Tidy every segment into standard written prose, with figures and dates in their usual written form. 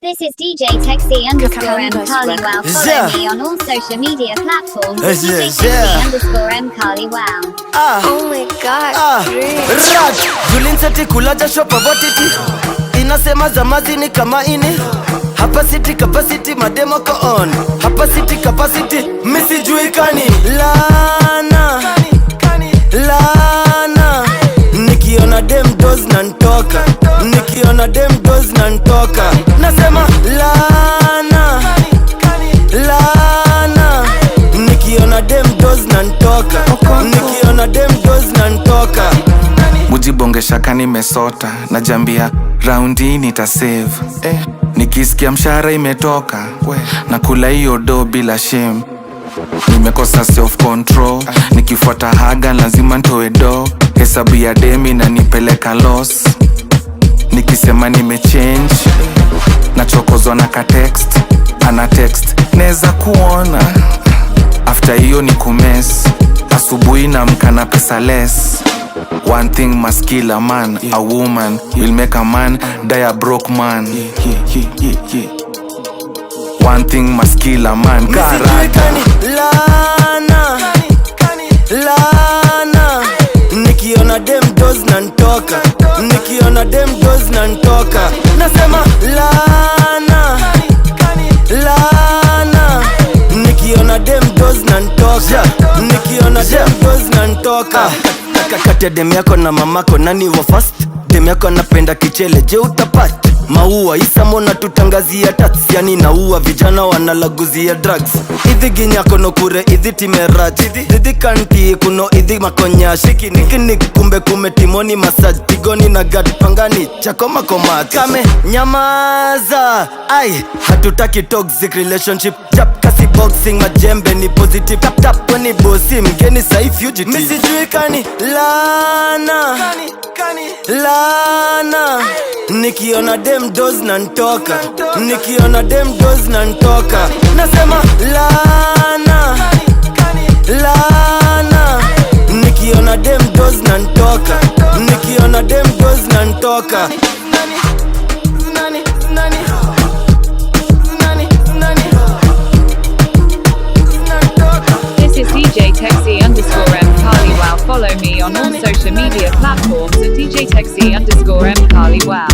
This is DJ Texie_M_Carly_Wow. Follow me on all social media platforms at DJ Texie_M_Carly_Wow. Oh my god. Raj, Julinseti kulaja shopa votiti. Inasema zamazi ni kama ini. Hapa city capacity mademo ko on. Hapa city capacity misi juikani. Lana Lana nikiona dem doz na ntoka. Nikiona dem doz na ntoka. Nasema Lana Lana nikiona dem doz na ntoka. Nikiona dem doz na ntoka. Mujibongesha kani mesota na jambia raundi nitasave nikisikia mshahara imetoka na kula hiyo do bila shame. Nimekosa self control, nikifuata haga lazima ntoe do. Hesabu ya demi na nipeleka loss. Nikisema nimechange nachokozwa na ka text. Ana text neza kuona. After hiyo ni kumess. Asubuhi na mkana pesa less. One thing must kill a man, a woman will make a man die a broke man. One thing must kill a man, karata. Lana Lana nikiona dem doz na ntoka. Nikiona dem doz na ntoka. Nasema Lana Lana nikiona dem doz na ntoka. Nikiona dem doz na ntoka. Kate dem yako na mamako nani wa first? Dem yako napenda kichele je utapata? Maua isamo na tutangazia tats. Yani naua vijana wanalaguzia drugs. Idhi ginyako no kure idhi timeraji. Idhi kanti kuno idhi makonya. Shiki niki kumbe kume timoni massage. Tigoni na gad pangani chako makomati. Kame nyamaza. Ay hatutaki toxic relationship. Chap kasi boxing majembe ni positive. Tap tap weni bossy mgeni sai fugitive. Misi juikani Lana Lana nikiona dem doz na ntoka. Nikiona dem doz na ntoka. Nasema Lana Lana nikiona dem doz na ntoka. Nikiona dem doz na ntoka. This is DJ Texie_M_Carly_Wow. Follow me on all social media platforms at DJ Texie_M_Carly_Wow.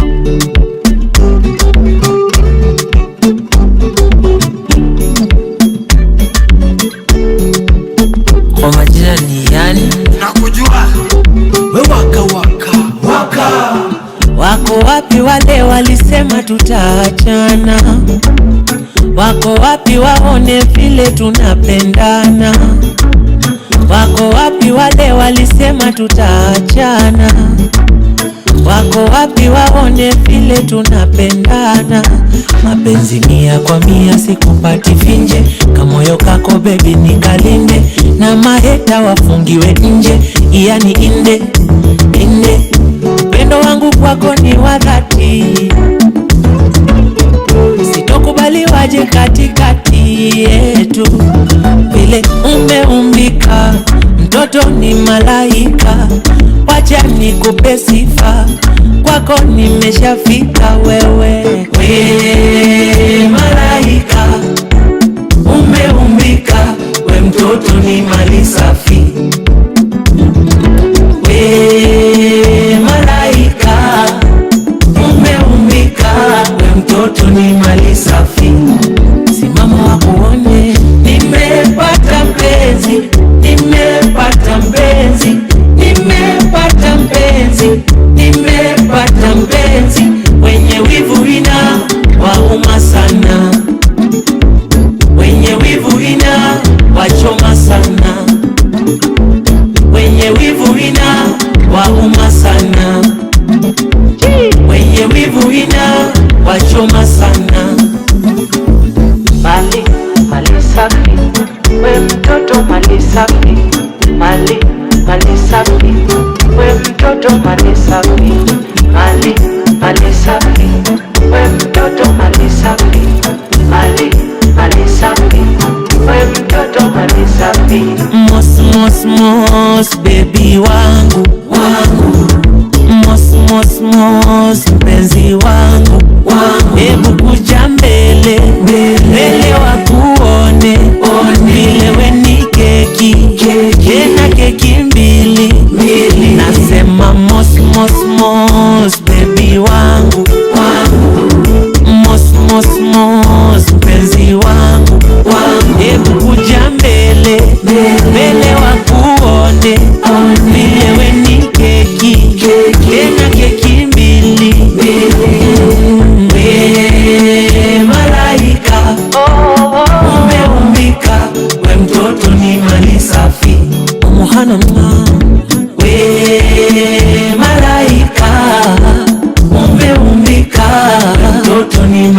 Kwa majina ni yani Nakujua we waka. wako wapi wale walisema tutaachana? Wako wapi waone vile tunapendana? Wako wapi wale walisema tutaachana? Wako wapi waone vile tunapendana? Mapenzi 100 kwa 100 sikupati finje. Kamoyo kako baby nikalinde. Na maheta wafungiwe nje. Yani inde upendo wangu kwako ni wa dhati. Sitokubali waje katikati yetu. Vile umeumbika mtoto ni malaika. Wacha nikupe sifa. Kwako nimeshafika wewe. We malaika umeumbika. We mtoto ni mali safi. We malaika umeumbika. We mtoto ni mali safi. Simama wakuone. Nimepata mpenzi. Nimepata mpenzi. Nimepata mpenzi. Nimepata mpenzi. Wenye wivu ina wauma sana. Wenye wivu ina wachoma sana. Wenye wivu ina wauma sana. Wenye wivu ina wachoma sana. Mali safi. We mtoto mali safi. Mali safi. We mtoto mali safi. Mali safi. We mtoto mali safi. Mali safi. We mtoto mali safi. Mos baby wangu. Mos mpenzi wangu. Hebu kuja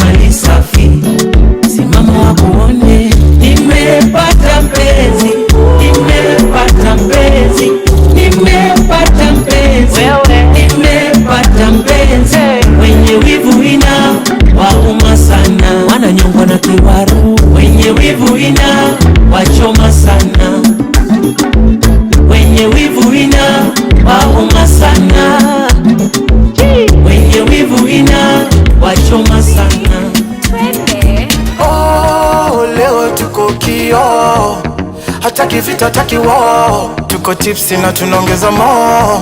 mali safi. Simama wakuone, nimepata mpenzi, nimepata mpenzi, nimepata mpenzi, nimepata mpenzi. Wenye wivu ina wauma sana, wananyongwa na kiwaru. Wenye wivu ina wachoma sana, wenye wivu ina wauma sana, wenye wivu ina wachoma sana. Oh, leo tuko kio, hataki vita hataki war. Tuko tipsy na tunaongeza more.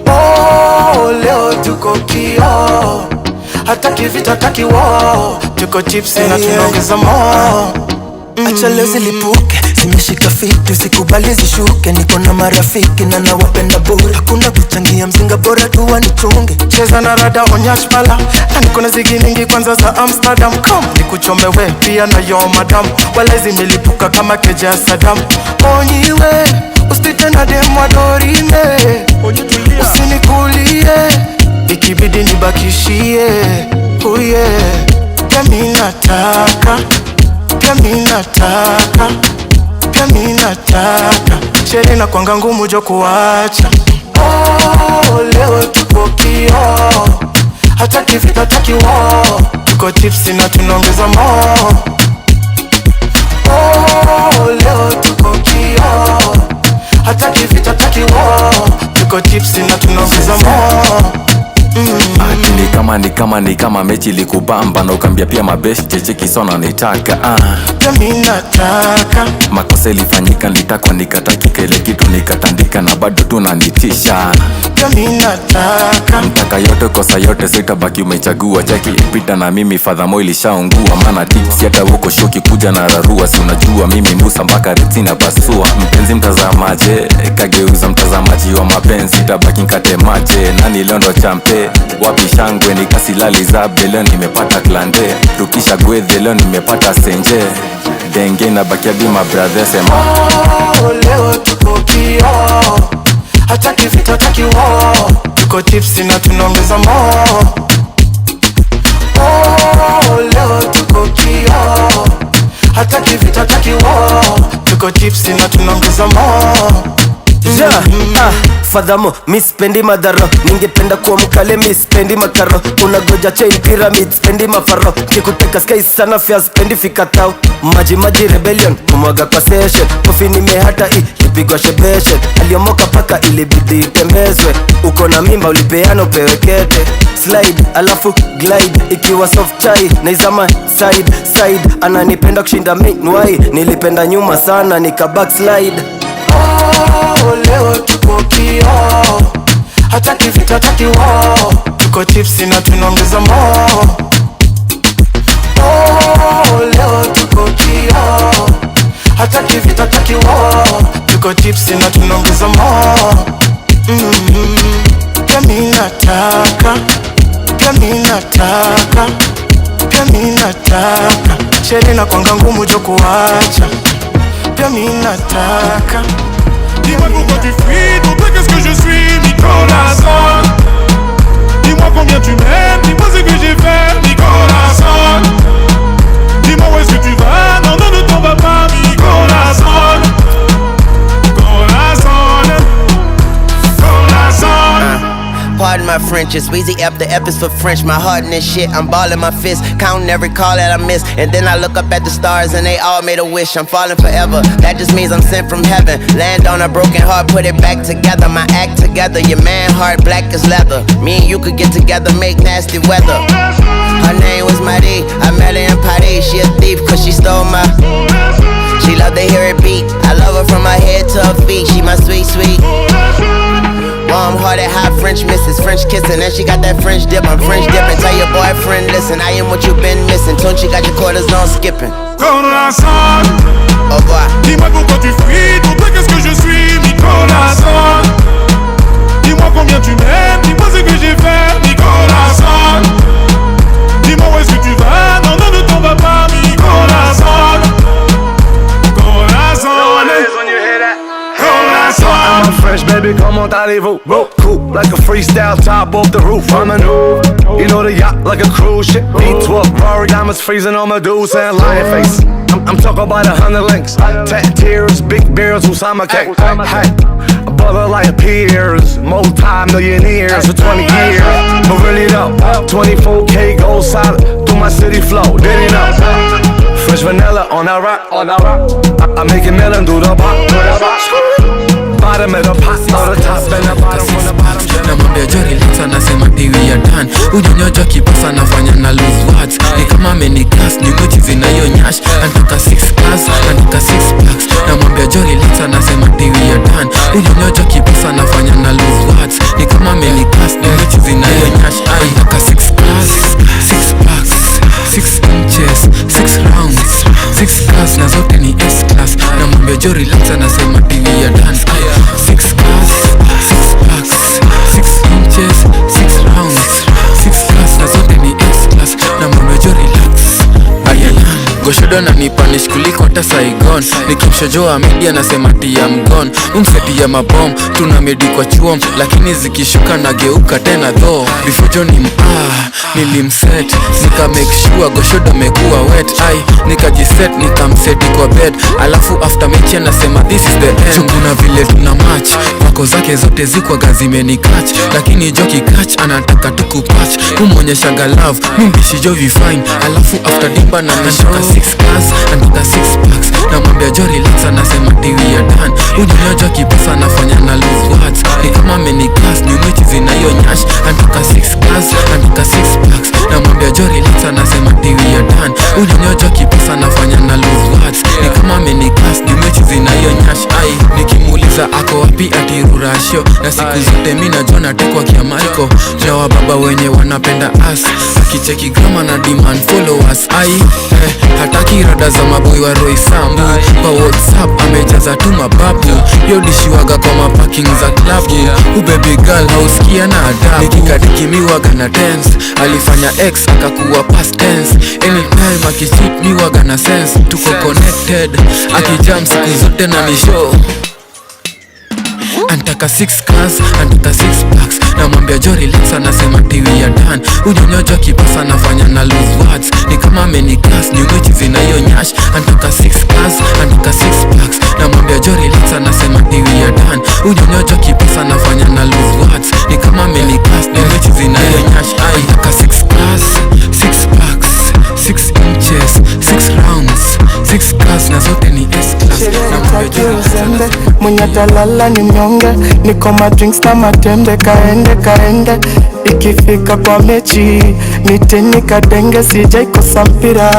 Oh, leo tuko kio, hataki vita hataki war. Tuko tipsy na tunaongeza more. Acha leo zilipuke, zimeshika fitu, sikubali zishuke. Niko na marafiki na nawapenda bure, hakuna kuchangia mzinga, bora tu wanichunge. Cheza na rada onyash pala, na niko na zigi mingi kwanza za Amsterdam. Come nikuchome we pia na yo madam, wala zimelipuka kama keja ya Saddam. Onyiwe usipite na demu wa dorime, usinikulie ikibidi nibakishie. Uye pia minataka, pia minataka, pia minataka. Shere na kwanga ngumu jo kuacha. Oh, leo tuko kio, hataki vita hataki war. Tuko tipsy na tunaongeza more. Oh, leo tuko kio, hataki vita hataki war. Tuko tipsy na tunaongeza more. Ni kama mechi likubamba na ukambia pia mabeshi cheki sona nitaka pia minataka. makosa ilifanyika nilitakwa nikatakika ile kitu nikatandika na bado tunanitisha. Pia minataka mtaka yote kosa yote sitabaki umechagua cheki ipita na mimi fadhamo ilishaungua. Maana tips hata huko shoki kuja na rarua, si unajua mimi Musa mpaka retina pasua. Mpenzi mtazamaje kageuza mtazamaji wa mapenzi, tabaki nkatemaje nani leo ndo champe. Wapi shangwe nikasilali zabe, leo nimepata klande. Rukisha gwethe leo nimepata senje, denge na baki hadi mabradhe sema. Oh, leo tuko kio, hataki vita hataki war. Tuko tipsy na tunaongeza more. Oh, leo tuko kio, hataki vita hataki war. Tuko tipsy na tunaongeza more. Fadhamo, mi spendi madharo, ningependa kuwa mkale, mi spendi makaro. Unagoja chain pyramid, spendi mafaro. Kikuteka sky sana fia, spendi fikatao. Maji rebellion, kumwaga kwa session. Kofi nimehata ilipigwa shebeshe. Aliomoka paka ilibidi itembezwe. Uko na mimba ulipeana upewe kete. Slide, alafu glide, ikiwa soft chai naizama side. Ananipenda kushinda meanwhile, nilipenda nyuma sana nika backslide. Oh, leo tuko kio, hataki vita hataki war. Tuko tipsy na tunaongeza more. Oh, leo tuko kio, hataki vita hataki war. Tuko tipsy na tunaongeza more. Pia minataka, pia minataka, pia minataka. Shere na kwanga ngumu jo kuacha. Pia minataka. Dis-moi pourquoi tu fuis, pour toi qu'est-ce que je suis, Nicolas Son. Dis-moi combien tu m'aimes, dis-moi ce que j'ai fait, Nicolas Son. Dis-moi où est-ce que tu vas, non, ne t'en vas pas, Nicolas Son. Nicolas Son. Nicolas Son. Pardon my French, it's Weezy F, the F is for French. My heart in this shit, I'm balling my fist, counting every call that I miss. And then I look up at the stars and they all made a wish. I'm falling forever, that just means I'm sent from heaven. Land on a broken heart, put it back together. My act together, your man heart black as leather. Me and you could get together, make nasty weather. Her name was Marie, I met her in Paris. She a thief cause she stole my. She love to hear it beat, I love her from her head to her feet. She my sweet, sweet. Warm-hearted, hot French misses, French kissing, and she got that French dip. I'm French dipping. Tell your boyfriend, listen, I am what you've been missing. Tunchi got your quarters on skipping. Nicolas Son. Au revoir. Dis-moi pourquoi tu fuis, pour toi qu'est-ce que je suis, Nicolas Son. Dis-moi combien tu m'aimes, dis-moi ce que j'ai fait, Nicolas Son. Dis-moi où est-ce que tu vas, non, ne t'en vas pas, Nicolas Son. Nicolas Son. I'm a fresh baby, comment allez-vous? Cool, like a freestyle top off the roof. I'm a new, you know the yacht like a cruise ship. V12 Rory diamonds freezing on my dudes and lion face. I'm talking about 100 links, tat tears, big beers, Usama cake. Hey, a brother like peers, multi-millionaires for 20 years. But really though, 24K gold solid through my city flow. Did he know? Fresh vanilla on that rock, I make it melon do the pop. Bottom of the pot, all the top and the bottom from the bottom. Namwambia Jory Lex anasema tiwi ya dan. Unyonyojo kipasa nafanya na lose words. Ni kama amenigas ni mwichi zinayonyash. Anataka 6 class, anataka 6 packs. Namwambia Jory Lex anasema tiwi ya dan. Unyonyojo kipasa nafanya na lose words. Ni kama amenigas ni mwichi zinayonyash. Anataka 6 class, 6 packs, 6 inches, 6 rounds, 6 class na zote ni S class. Namwambia Jory Lex anasema tiwi ya dan. 6 class, 6 packs, 6 inches, 6 rounds, 6 class na zote ni S class. Na mwambia Jory Lex Goshodo na nipanish kuliko hata Saigon. Nikimshojoa media nasema tia mgon. Umseti ya mabom, tunamedi kwa chuom. Lakini zikishuka na geuka tena tho. Before Johnny nilimset, nika make sure Goshodo mekuwa wet. Nikajiset, nikamseti kwa bed. Alafu after mechi anasema this is the end. So kuna vile tuna match, wako zake zote zikwa gazimeni catch. Lakini Joki catch, anataka tuku patch. Umonyeshaga love, mimbishi Jovi fine. Alafu after dimba na nishaka 6 class, anataka 6 packs. Na mwambia Jory Lex anasema tiwi ya dan. Unyonyojo kipasa nafanya na lose words. Ni kama amenigas ni mwichi zinayonyash. Anataka 6 class, anataka 6 packs. Na mwambia Jory Lex anasema tiwi ya dan. Unyonyojo kipasa nafanya na lose words. Ni kama amenigas ni mwichi zinayonyash. Nikimuuliza ako wapi ati rurasho. Na siku zote mina jona tekwa kia Mariko. Na wababa wenye wanapenda us. Akicheki grama na demand followers. Hataki rada za maboy wa Roy Sambu. Kwa WhatsApp amejaza tu mababu. Yodishiwaga kwa maparking za klabu. Baby girl hausikia na adabu. Nikikadikimiwaga na dance. Alifanya X akakuwa past tense. Anytime akicheat miwaga na sense. Tuko connected. Akijam siku zote na nishow. Anataka 6 class, anataka 6 packs. Na mwambia Jory Lex anasema tiwi ya dan. Unyonyojo kipasa nafanya na lose words. Ni kama amenigas ni mwichi zinayonyash. Anataka 6 class, anataka 6 packs. Na mwambia Jory Lex anasema tiwi ya dan. Unyonyojo kipasa nafanya na lose words. Ni kama amenigas ni mwichi zinayonyash. Anataka 6 class, 6 packs, 6 inches, 6 rounds, 6 class na zote ni S class. Na mwambia Jory Lex anasema mwenye talala ni mnyonge, niko madrinks na matembe. Kaende ikifika kwa mechi niteni kadenge, sijaikosa mpira,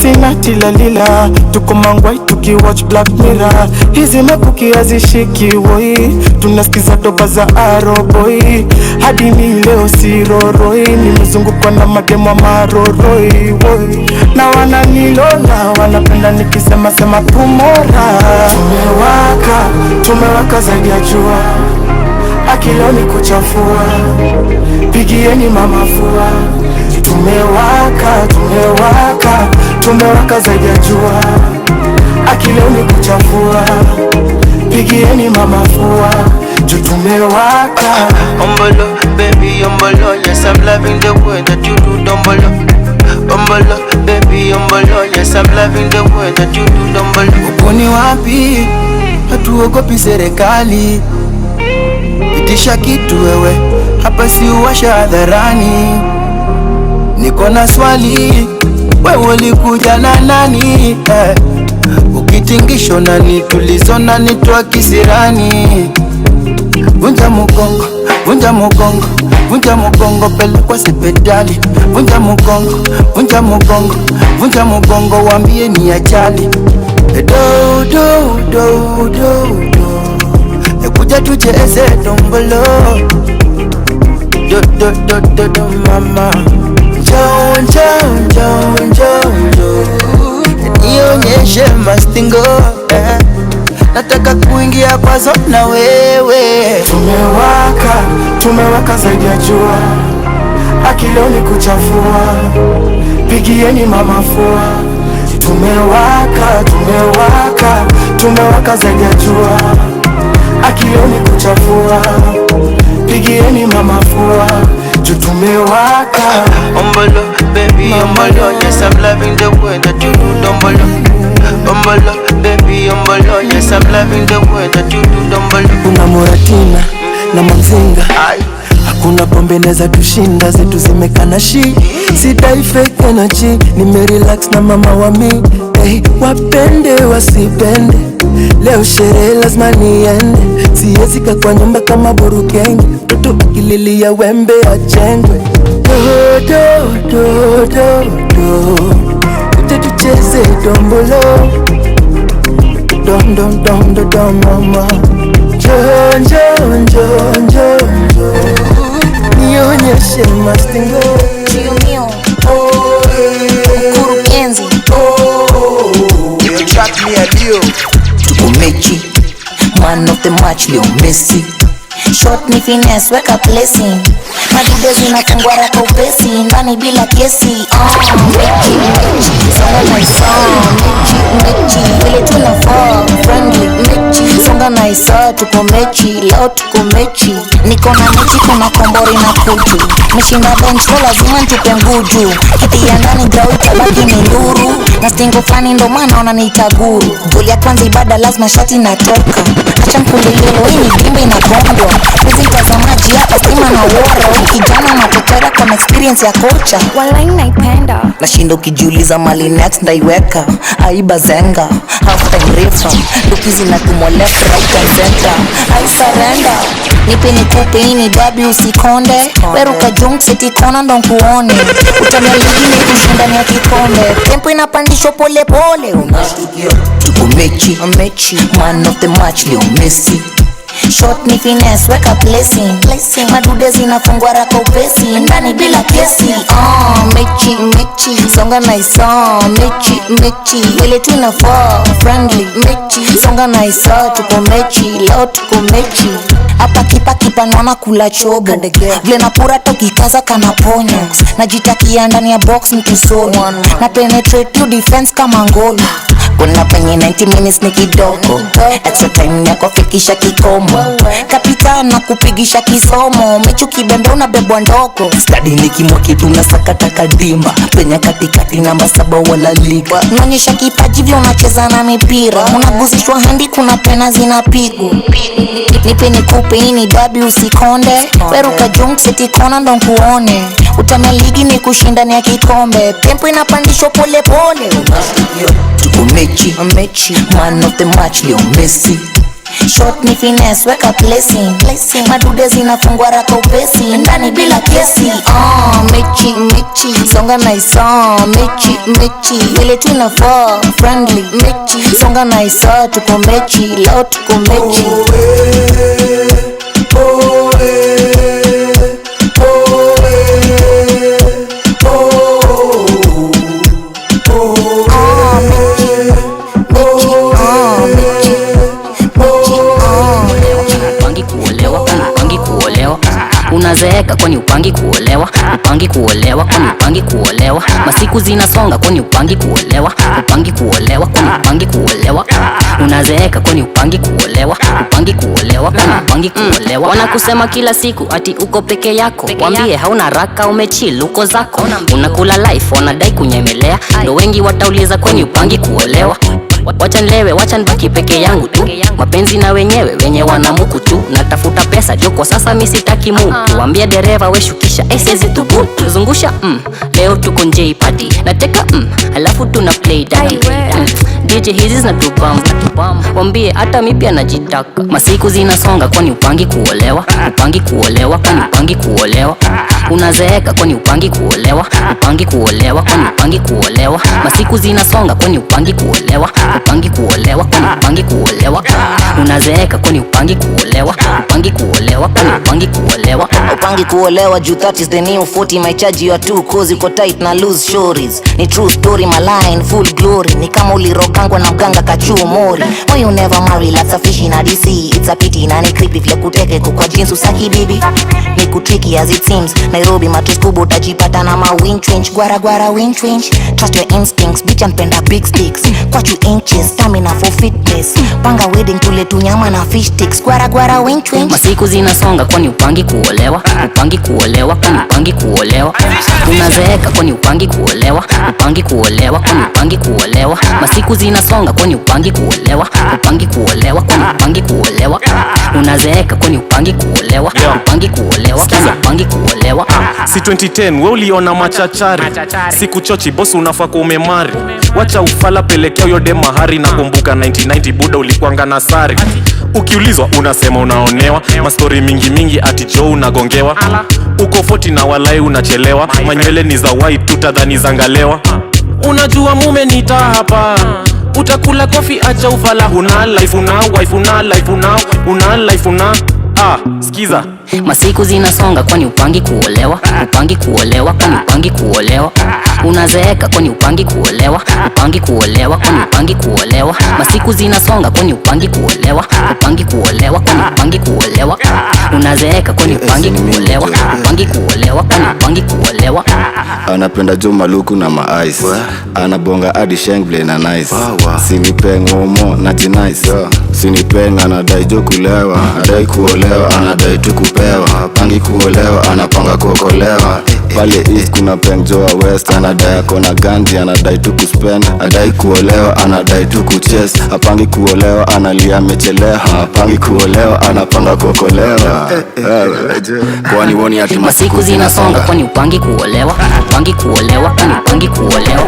sina tilalila. Tuko mangwai tukiwatch Black Mirror, hizi mapuki hazishiki woi. Tunasikiza doba za Arrowboy, hadi ni leo siroroi. Nimezungukwa na mademo maroroi woi. Na wananilola, wanapenda nikisema sema tumora. Tumewaka zaidi ya jua, akileo ni kuchafua. Pigieni mama fua. Tumewaka zaidi ya jua, akileo ni kuchafua. Pigieni mama fua. Tumewaka. Umbolo, baby, umbolo. Yes, I'm loving the way that you do, dumbolo. Umbolo, baby, umbolo. Yes, I'm loving the way that you do, dumbolo. Uponi wapi? Hatuogopi serikali. Pitisha kitu wewe, hapa si uwasha hadharani. Niko na swali, wewe ulikuja na nani? Ukitingisho nani tulizo nani twa kisirani. Vunja mugongo, vunja mugongo, vunja mugongo, pelekwa sipedali. Vunja mugongo, vunja mugongo, vunja mugongo, wambie ni ajali. Kuja tucheze dombolo. Do mama. Njoo nionyeshe mastingo. Nataka kuingia kwazo na wewe. Tumewaka zaidi ya jua, akileo ni kuchafua. Pigieni mama fua. Tumewaka zaidi ya jua, akileo ni kuchafua. pigieni mama fua jutumewaka. Umbolo, baby, umbolo, yes I'm loving the way that you do umbolo. Umbolo, baby, umbolo, yes I'm loving the way that you do umbolo. Kuna Muratina na Mamzinga, hakuna pombe neza tushinda, zetu zimekana shi. Sidai fake energy, nimerelax na mama wa mi. Hey, wapende wasipende, leo sherehe lazima niende. Siwezi kaa kwa nyumba kama burukenge, mtoto akililia wembe ajengwe. Do do do do do, uje tucheze dombolo. Dom dom dom dom dom mama, njoo njoo njoo njoo nionyeshe mastingo. Trio mio, mkurugenzi, You track me a deal. tuko mechi, man of the match Leo Messi. Shot ni finesse, weka placing, madude zinafungwa raka upesi, ndani bila kesi. Mechi, mechi, songa na isa. Mechi, mechi, vile tunafaa, friendly. Mechi, songa na isa, tuko mechi, leo tuko mechi. Niko na mechi, kuna kombori na kutu. Meshinda bench, so lazima ntupe nguju. Kiti ya ndani grau itabaki ni nduru, na stingo flani ndo maana wananiita guru. Goli ya kwanza ibada lazima shati natoka, acha mkulilelo hii ni gimbe inagongwa. Wezi mtazamaji hapa stima na woro, kijana matotera kwa experience ya kocha. Walai naipenda, nashinda ukijiuliza mali next ndaiweka. Aiba zenga, half time refram, lukizi na tumo left right and center. I surrender, nipe nikupe hii ni dabi usikonde. Weruka junk seti kona ndo nkuone, utamia ligi ni kushindani ya kikombe. Tempo inapandishwa pole pole, unashtukia tuko mechi, mechi, man of the match Leo Messi. Shot ni finesse, weka placing, madude zinafungwa raka upesi, ndani bila kesi. Mechi, mechi, songa na isa. Mechi, mechi, vile tunafaa, friendly. Mechi, songa na isa, tuko mechi, leo tuko mechi. Hapa kipa kipa naona kula chobo, vile napura tokikaza kana ponyox. Najitakia ndani ya box mtusono, na penetrate you defense kama ngolo. Kuna penye 90 minutes ni kidogo, extra time ya kufikisha kikomo. Kapita na kupigisha kisomo, mechu kibembe unabebwa ndoko. Stadi nikimwa kitu na sakata kadimba, penye katikati namba 7 wala liga. Naonyesha kipaji vile unacheza na mipira, unaguzishwa handi kuna pena zinapigwa. Nipe nikupe hii ni dabi usikonde. Weruka junk seti kona ndo nkuone, utamia ligi ni kushindani ya kikombe. Tempo inapandishwa pole pole, tuko mechi, mechi, man of the match Leo Messi. Shot ni finesse, weka placing, madude zinafungwa raka upesi, ndani bila kesi. Mechi, mechi, songa na isa. Mechi, mechi, vile tunafaa, friendly. Mechi, songa na isa, tuko mechi, leo tuko mechi. Unazeeka kwani upangi kuolewa, upangi kuolewa kwani upangi kuolewa. Masiku zinasonga kwani upangi kuolewa, upangi kuolewa kwani upangi kuolewa. Unazeeka kwani upangi kuolewa, upangi kuolewa kwani upangi kuolewa. Wanakusema kila siku ati uko peke yako, wambie hauna raka, umechill uko zako. Unakula life wanadai kunyemelea, ndo wengi watauliza kwani upangi kuolewa. Wacha nilewe, wacha nibaki peke yangu tu, mapenzi na wenyewe wenye wanamuku tu. Natafuta pesa jo kwa sasa mi sitaki mu, tuambia dereva we shukisha siezi tupu. Tuzungusha leo tuko njei party, nateka alafu tuna play daddy. DJ hizi zinatubamba, wambie hata mi pia najitaka. Masiku zinasonga kwani upangi kuolewa, upangi kuolewa kwani upangi kuolewa. Unazeeka kwani upangi kuolewa, upangi kuolewa kwani upangi kuolewa. Masiku zinasonga kwani upangi kuolewa, upangi kuolewa kwani upangi kuolewa. Unazeeka kwani upangi kuolewa, upangi kuolewa kwani upangi kuolewa. Upangi kuolewa juu that is the new 40. My charge you are too cause uko tight na loose stories. Ni true story my line full glory. Ni kama ulirogangwa na mganga kachuo mori. Why you never marry like a fish in a DC. It's a pity na ni creepy vile kuteke kwa jeans usaki bibi. Ni kutricky as it seems. Nairobi matus kubwa utajipata na ma winch winch. Gwara gwara winch winch. Trust your instincts fitness, bitch anpenda big sticks. Kwachu inches, stamina for fitness. Panga wedding tule tunyama na fish sticks. Gwara gwara winch winch. Masiku zinasonga kwani upangi kuolewa. Upangi kuolewa kwani upangi kuolewa. Unazeeka kwani upangi kuolewa. Upangi kuolewa kwani upangi kuolewa. Masiku zinasonga kwani upangi kuolewa. Upangi kuolewa kwani upangi kuolewa. Unazeeka kwani upangi kuolewa. Upangi kuolewa kwani upangi kuolewa. Si 2010 we uliona machachari. Siku chochi boss unafaa kumemari. Wacha ufala pelekea yo dem mahari. Na kumbuka 1990 buda ulikuanga na sari. Ukiulizwa unasema unaonewa. Mastori mingi mingi ati Joe unagongewa. Uko 40 na walai unachelewa. Manywele ni za white tutadhani zangalewa. Unajua mume nita hapa. Utakula kofi acha ufala. Una life una wife una life una life una. Skiza. Masiku zinasonga kwani upangi kuolewa. Upangi kuolewa kwani upangi kuolewa. Unazeeka kwani upangi kuolewa. Upangi kuolewa kwani upangi kuolewa. Masiku zinasonga kwani upangi kuolewa. Upangi kuolewa kwani upangi kuolewa. Unazeeka kwani upangi kuolewa. Upangi kuolewa kwani upangi kuolewa. Anapenda Juma Luku na ma-ice. Anabonga hadi shengle na nice. Sinipeng homo na jinaice. Sinipeng anadai jo kulewa. Anadai kuolewa, anadai tu kupewa. Pangi kuolewa, anapanga kuokolewa. Pale east kuna peng joa west. Anadai akona ganji, anadai tu kuspend. Anadai kuolewa, anadai tu kuchase. Apangi kuolewa, analia mechelewa. Apangi kuolewa, anapanga kuokolewa. Kwani woni ati masiku zinasonga kwani upangi kuolewa. Upangi kuolewa kwani upangi kuolewa.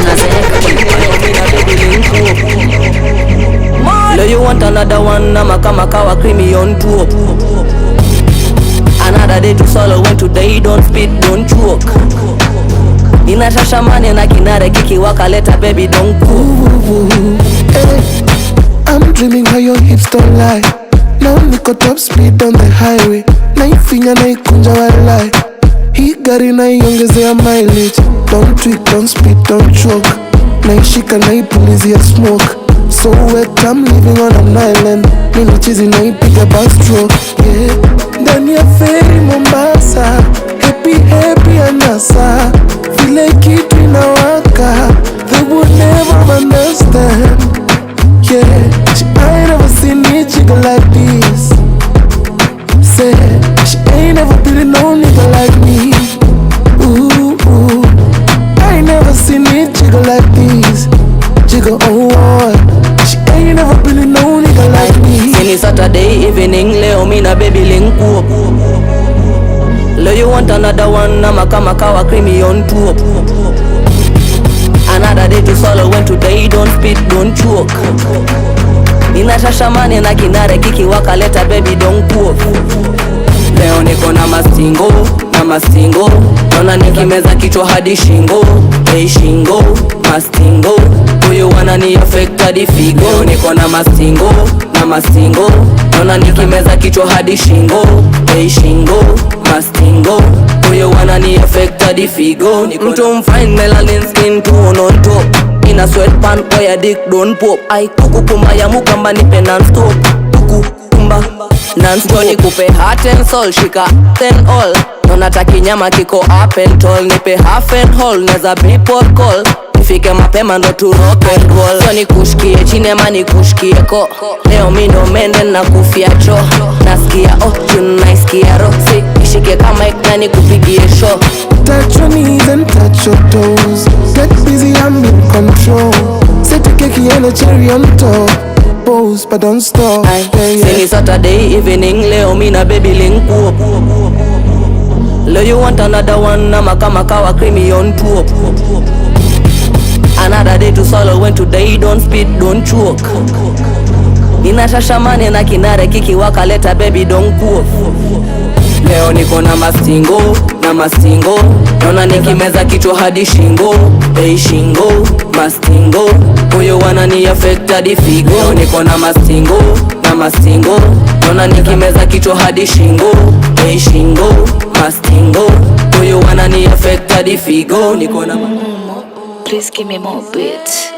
Unazeeka kwani Leo you want another one, nama kama kawa creamy on top. Another day to solo when today don't spit, don't choke. Inashasha mane na kinare kiki wakaleta baby don't cook. Hey, I'm dreaming how your hips don't lie. Now niko top speed on the highway. Naifinya naikunja walai. Hii gari naiongezea mileage. Don't tweak, don't spit, don't choke. Naishika naipulizia smoke. So wet, I'm living on an island. Mini chizi naipiga backstroke. Yeah, ndani ya feri Mombasa. Happy, happy anasa. Vile kitu inawaka. They would never understand. Yeah, she ain't never seen me jiggle like this. Say, she ain't never been no nigga like me. Ooh, ooh. I ain't never seen me jiggle like this. Jiggle, oh, oh. She ain't never been no nigga like me. Any Saturday evening, leo me na baby link up. Leo you want another one, nama kama kawa creamy on top. Another day to solo when today don't spit, don't choke. Inashasha mane na kinare kiki wakaleta baby don't cook. Leo niko na mastingo, na mastingo. Nona nikimeza kichwa hadi shingo. Hey shingo, mastingo. Huyu wanani affect hadi figo. Leo niko na mastingo, na mastingo. Nona nikimeza kichwa hadi shingo. Hey shingo, mastingo. Huyu wanani affect hadi figo. Mtu mfine melanin skin tone on top. In a sweatpant where your dick don't pop. Ay kukukumba ya mukamba nipe non-stop. Kukukumba non-stop. Nikupe heart and soul, shika then all. Nonataki nyama kiko up and tall. Nipe half and whole, neza bipot call. Nifike mapema ndo tu rock and roll. So nikushikie chini ama nikushikie ko. Leo mi ndo mende na kufia cho. Nasikia oh, juu naisikia ro. Si, nishike kama ikna nikupigie show. Touch your knees and touch your toes. Get busy, I'm in control. Set your cake and a cherry on top. Pose, but don't stop. Sini Saturday evening, leo me na baby link up. Leo you want another one, nama kama kawa creamy on top. Another day to solo when today don't spit, don't choke. Inashasha mane na kinare kiki wakaleta baby don't cook. Leo niko na mastingo, na mastingo. Nona nikimeza kichwa hadi shingo. Hey shingo, mastingo. Huyu wanani affect hadi figo. Leo niko na mastingo, na mastingo. Nona nikimeza kichwa hadi shingo. Hey shingo, mastingo. Huyu wanani affect hadi figo. Niko na Please give me more beats.